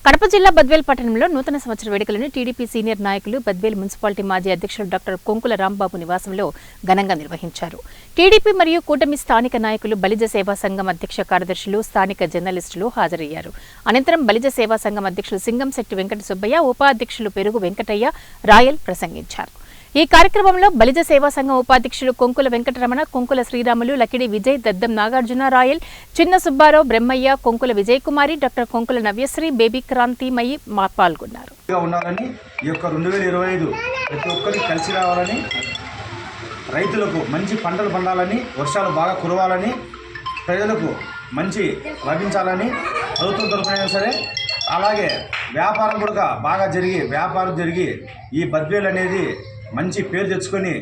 కడప జిల్లా బద్వేల్ పట్టణంలో నూతన సంవత్సర వేడుకలను టీడీపీ సీనియర్ నాయకులు బద్వేల్ మున్సిపాలిటీ మాజీ అధ్యక్షులు డాక్టర్ కొంకుల రాంబాబు నివాసంలో ఘనంగా నిర్వహించారు. టీడీపీ మరియు కూటమి స్థానిక నాయకులు, బలిజ సేవా సంఘం అధ్యక్ష కార్యదర్శులు, స్థానిక జర్నలిస్టులు హాజరయ్యారు. అనంతరం బలిజ సేవా సంఘం అధ్యక్షులు సింగంశెట్టి వెంకట సుబ్బయ్య, ఉపాధ్యక్షులు పెరుగు వెంకటయ్య, రాయల్ ప్రసంగించారు. ఈ కార్యక్రమంలో బలిజ సేవా సంఘం ఉపాధ్యక్షులు కొంకుల వెంకటరమణ, కొంకుల శ్రీరాములు, లకిడి విజయ్, దద్దం నాగార్జున, రాయల్, చిన్న సుబ్బారావు, బ్రహ్మయ్య, కొంకుల విజయకుమారి, డాక్టర్ కొంకుల నవ్యశ్రీ, బేబీ క్రాంతిమయి పాల్గొన్నారు. ఈ యొక్క 2025 ప్రతి ఒక్కరికి కలిసి రావాలని, రైతులకు మంచి పంటలు పండాలని, వర్షాలు బాగా కురవాలని, ప్రజలకు మంచి లభించాలని ప్రభుత్వం తరఫునైనా సరే, అలాగే వ్యాపారం కూడా బాగా జరిగి ఈ బద్వేల్ అనేది మంచి పేరు తెచ్చుకొని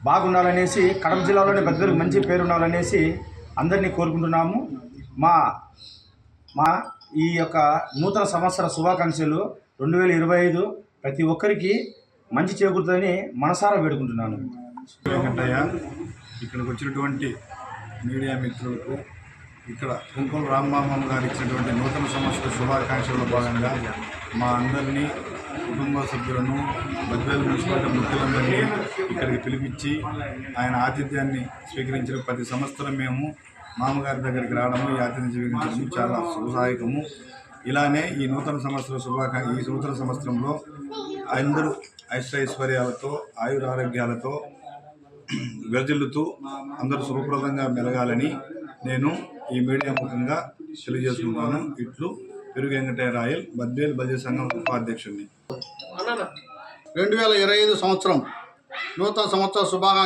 బాగుండాలనేసి, కడప జిల్లాలోనే బద్వేలు మంచి పేరు ఉండాలనేసి అందరినీ కోరుకుంటున్నాము. మా ఈ యొక్క నూతన సంవత్సర శుభాకాంక్షలు 2025 ప్రతి ఒక్కరికి మంచి చేకూరుతుందని మనసారా వేడుకుంటున్నాను. వెంకటయ్య, ఇక్కడికి వచ్చినటువంటి మీడియా మిత్రులకు, ఇక్కడ కొంకుల రాంబాబు గారు ఇచ్చినటువంటి నూతన సంవత్సర శుభాకాంక్షల్లో భాగంగా మా అందరినీ, కుటుంబ సభ్యులను, బద్వేల్ మున్సిపాలిటీ ముఖ్యులందరినీ ఇక్కడికి పిలిపించి ఆయన ఆతిథ్యాన్ని స్వీకరించిన ప్రతి సంవత్సరం మేము మామగారి దగ్గరికి రావడము, ఈ ఆతిథ్యం స్వీకరించడం చాలా శుభదాయకము. ఇలానే ఈ నూతన సంవత్సరంలో అందరూ ఐశ్వర్యాలతో, ఆయురారోగ్యాలతో వెదజల్లుతూ అందరూ శుభప్రదంగా మెలగాలని నేను ఈ మీడియా ముఖంగా తెలియజేసుకుంటాను. ఇట్లు పెరుగు వెంకటయ్య, రాయల్, బద్వేల్ బలిజ సంఘం ఉపాధ్యక్షుడిని. 2025 సంవత్సరం నూతన సంవత్సర శుభాకాంక్షలు.